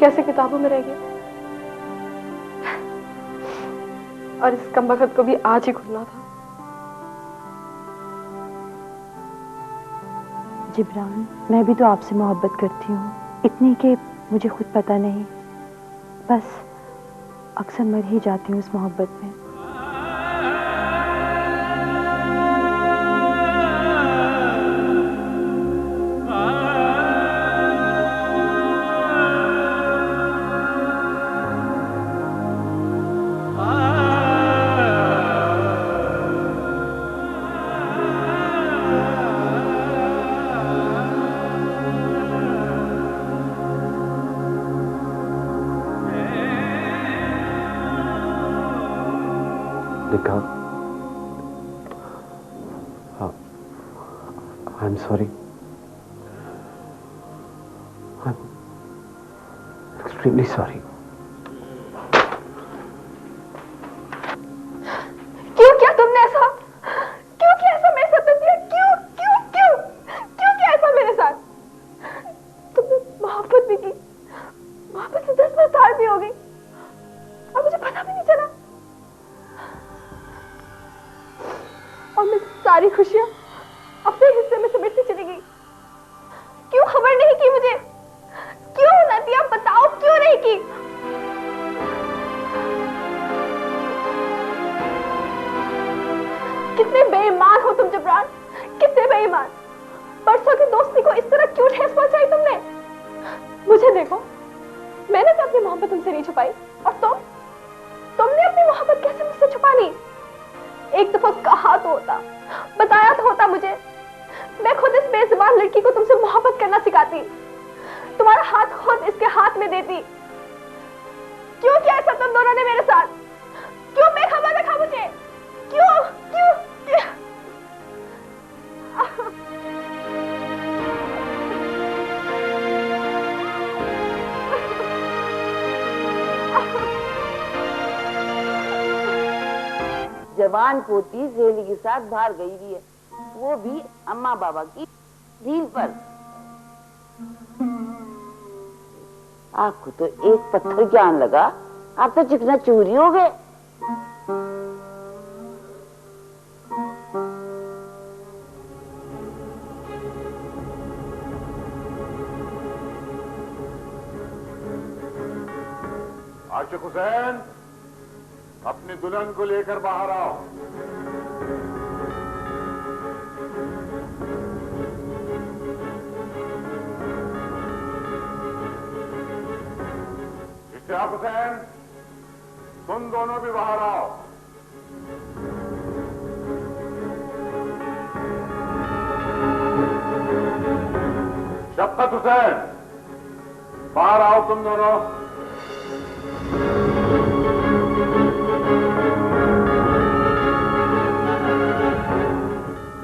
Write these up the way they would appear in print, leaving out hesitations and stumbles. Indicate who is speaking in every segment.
Speaker 1: कैसे किताबों में रह गया। और इस कमबख्त को भी आज ही खुलना था।
Speaker 2: जिब्रान, मैं भी तो आपसे मोहब्बत करती हूँ, इतनी कि मुझे खुद पता नहीं, बस अक्सर मर ही जाती हूँ इस मोहब्बत में।
Speaker 3: I'm sorry. I'm extremely sorry.
Speaker 1: क्यों किया तुमने ऐसा? क्यों किया ऐसा मेरे साथ? क्यों किया ऐसा मेरे साथ? तुमने मोहब्बत भी की, मोहब्बत से 10 साल भी हो गई और मुझे पता भी नहीं चला। और मैं सारी खुशियां अपने हिस्से में समेटती चली गई। क्यों खबर नहीं की मुझे? क्यों ना दिया? बताओ क्यों नहीं की? कितने बेईमान हो तुम जिब्रान, कितने बेईमान। परसों की दोस्ती को इस तरह क्यों ठेस पहुंचाई तुमने? मुझे देखो, मैंने तो अपनी मोहब्बत तुमसे नहीं छुपाई, और तुमने अपनी मोहब्बत कैसे मुझसे छुपा ली? एक दफा कहा तो होता, बताया तो होता मुझे। मैं खुद इस बेजुबान लड़की को तुमसे मोहब्बत करना सिखाती, तुम्हारा हाथ खुद इसके हाथ में देती। क्यों किया ऐसा तुम दोनों ने मेरे साथ? क्यों बेखबर रखा मुझे? क्यों क्यों, क्यों?
Speaker 4: जवान पोती सहेली के साथ बाहर गई हुई है, वो भी अम्मा बाबा की झील पर। आपको तो एक पत्थर ज्ञान लगा, आप तो चिकना चूरी हो गए।
Speaker 5: आशिक हुसैन, अपनी दुल्हन को लेकर बाहर आओ। इश्तियाक हुसैन, तुम दोनों भी बाहर आओ। शफकत हुसैन, बाहर आओ तुम दोनों।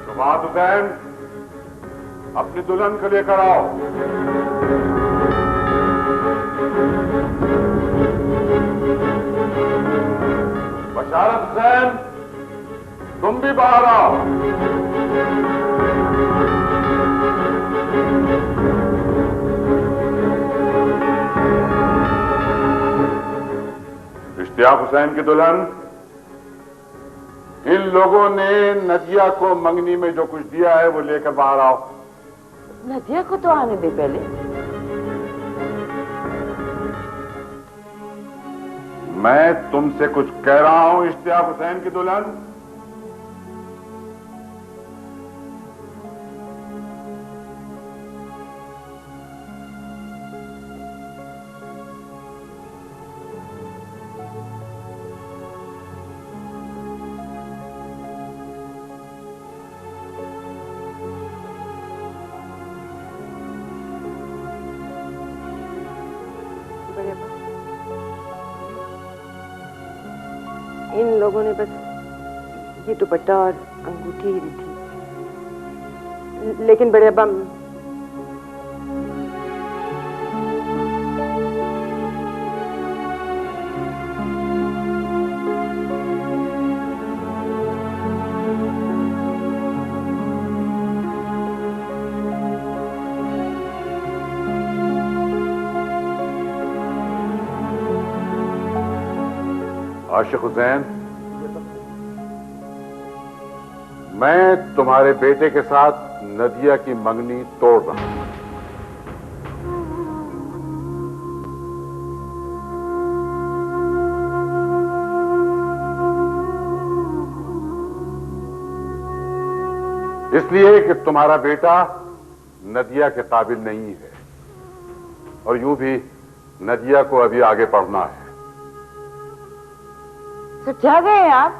Speaker 5: शुभात हुसैन, अपनी दुल्हन को लेकर आओ। बशारत हुसैन, तुम भी बाहर आओ। इश्तियाक हुसैन की दुल्हन, इन लोगों ने नदिया को मंगनी में जो कुछ दिया है वो लेकर बाहर आओ।
Speaker 4: नदिया को तो आने दे पहले।
Speaker 5: मैं तुमसे कुछ कह रहा हूं इश्तियाक हुसैन की दुल्हन।
Speaker 1: इन लोगों ने बस ये दुपट्टा और अंगूठी ही दी थी, लेकिन बड़े अब्बा,
Speaker 5: आशिक हुसैन, मैं तुम्हारे बेटे के साथ नदिया की मंगनी तोड़ रहा हूं। इसलिए कि तुम्हारा बेटा नदिया के काबिल नहीं है, और यूं भी नदिया को अभी आगे पढ़ना है।
Speaker 4: तो क्या गए आप?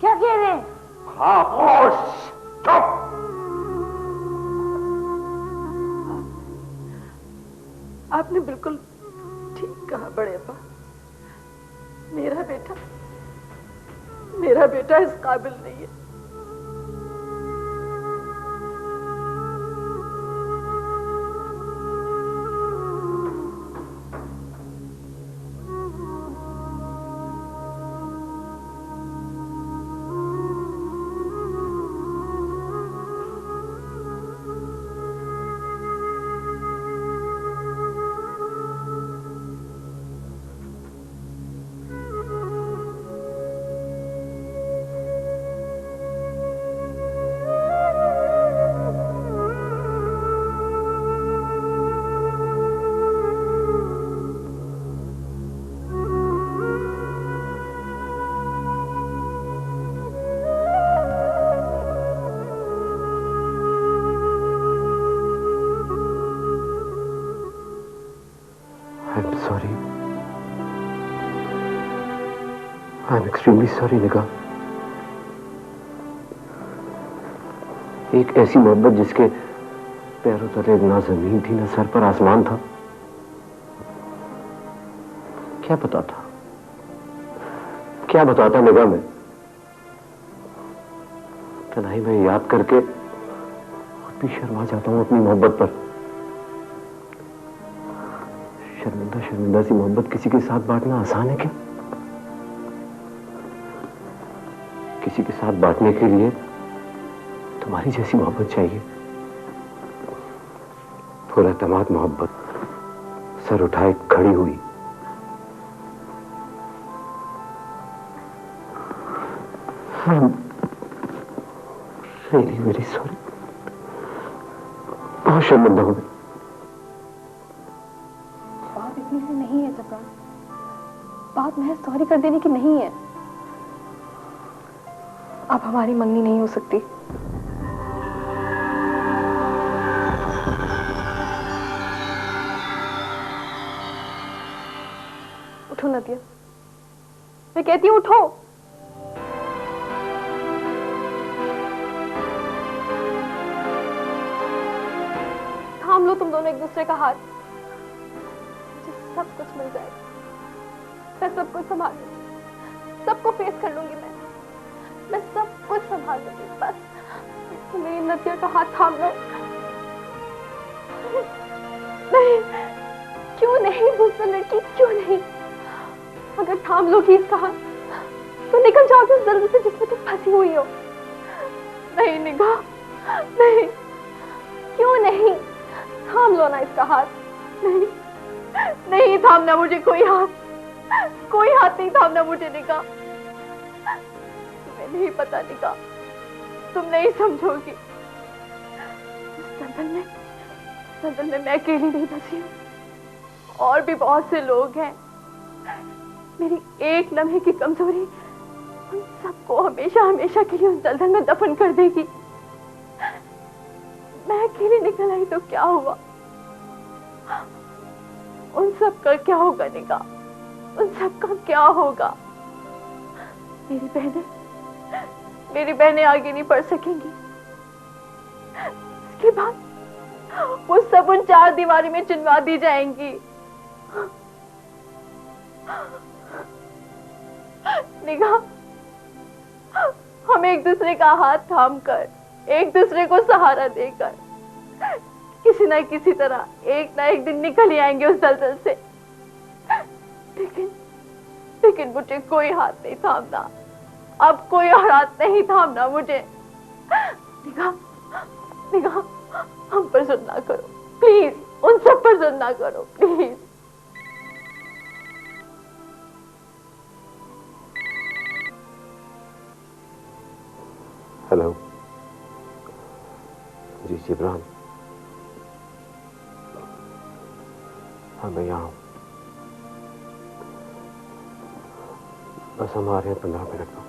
Speaker 4: क्या कह रहे हैं?
Speaker 5: हाँ, होश, चुप।
Speaker 1: आपने बिल्कुल ठीक कहा बड़े अब्बा। मेरा बेटा इस काबिल नहीं है।
Speaker 3: I'm extremely sorry, निगाह। एक ऐसी मोहब्बत जिसके पैरों तले ना जमीन थी, ना सर पर आसमान था। क्या बताता निगाह में। तन्हाई में याद करके खुद भी शर्मा जाता हूं अपनी मोहब्बत पर। शर्मिंदा सी मोहब्बत किसी के साथ बांटना आसान है क्या? किसी के साथ बांटने के लिए तुम्हारी जैसी मोहब्बत चाहिए। पुरएतमाद मोहब्बत, सर उठाए खड़ी हुई। वेरी सॉरी, बहुत शर्मिंदा हो गई।
Speaker 1: बात इतनी सी नहीं है जबरान। बात महज सॉरी कर देने की नहीं है। अब हमारी मंगनी नहीं हो सकती। उठो नदिया, मैं कहती हूं उठो। थाम लो तुम दोनों एक दूसरे का हाथ। मुझे सब कुछ मिल जाएगा। मैं सब कुछ संभाल लूंगी, सबको फेस कर लूंगी। मैं सब कुछ संभाल लूंगी। बस मेरी नदिया का हाथ थाम लो। नहीं, क्यों नहीं बुज़दिल लड़की, क्यों नहीं? अगर थाम लोगी इसका हाथ तो निकल जाओगे उस दर्द से जिसमें तुम फंसी हुई हो। नहीं निगाह, नहीं, क्यों नहीं? थाम लो ना इसका हाथ। नहीं, नहीं थामना मुझे कोई हाथ नहीं थामना मुझे निगाह। तुम्हें नहीं पता निगाह, तुम नहीं समझोगी। इस दलदल में मैं अकेली नहीं फंसी हूँ, और भी बहुत से लोग हैं। मेरी एक लम्हे की कमजोरी उन सबको हमेशा के लिए उस दलदल में दफन कर देगी। मैं अकेली निकल आई तो क्या हुआ? उन सब का क्या होगा निगाह? उन सब का क्या होगा? मेरी बहनें आगे नहीं बढ़ सकेंगी। इसके बाद वो सब उन चार दीवारी में चिनवा दी जाएंगी। निगाह, हम एक दूसरे का हाथ थामकर, एक दूसरे को सहारा देकर किसी ना किसी तरह एक ना एक दिन निकल ही आएंगे उस दलदल से। लेकिन मुझे कोई हाथ नहीं थामना। अब कोई और हाथ नहीं थामना मुझे। निगाह, हम पर जुल्म ना करो प्लीज। उन सब पर जुल्म ना करो प्लीज।
Speaker 3: हाँ मैं यहाँ हूँ। बस हम आ रहे हैं 15 मिनट में।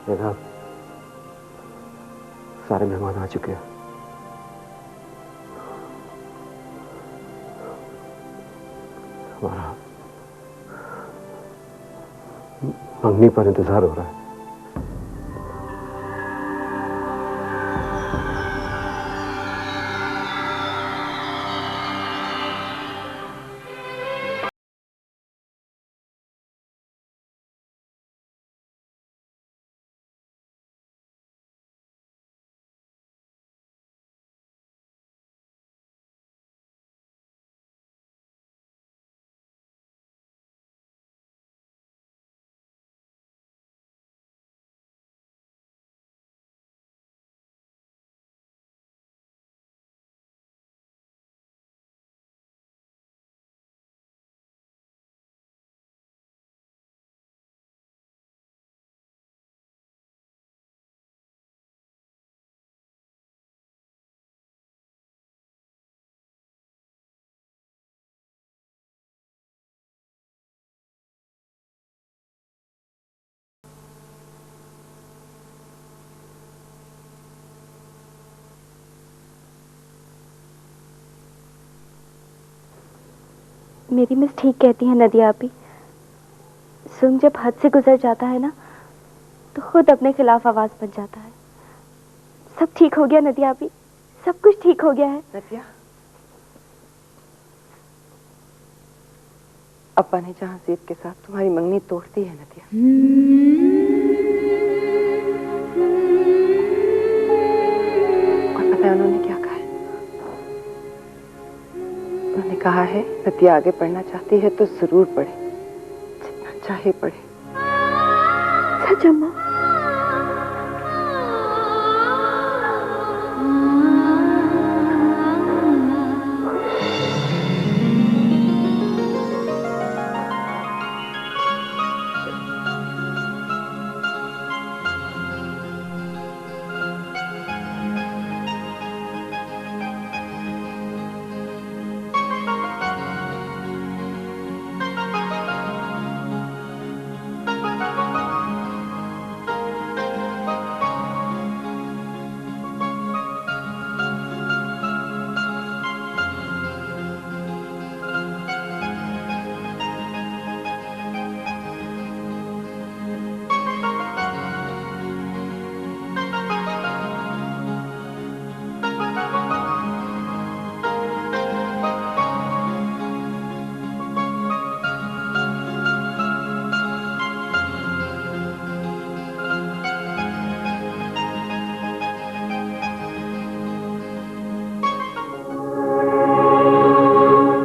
Speaker 3: मेरा सारे मेहमान आ चुके हैं। हमारा मंगनी पर इंतजार हो रहा है।
Speaker 2: मेरी मिस ठीक कहती है नदिया आपी। सुंग जब हद से गुजर जाता है ना तो खुद अपने खिलाफ आवाज बन जाता है। सब ठीक हो गया नदिया आपी, सब कुछ ठीक हो गया है।
Speaker 6: नदिया, अप्पा ने जहां जिद के साथ तुम्हारी मंगनी तोड़ दी है नदिया। और पता है उन्होंने क्या कहा है? उन्होंने कहा है नदिया आगे पढ़ना चाहती है तो जरूर पढ़े, जितना चाहे पढ़े।
Speaker 2: सच अम्मा?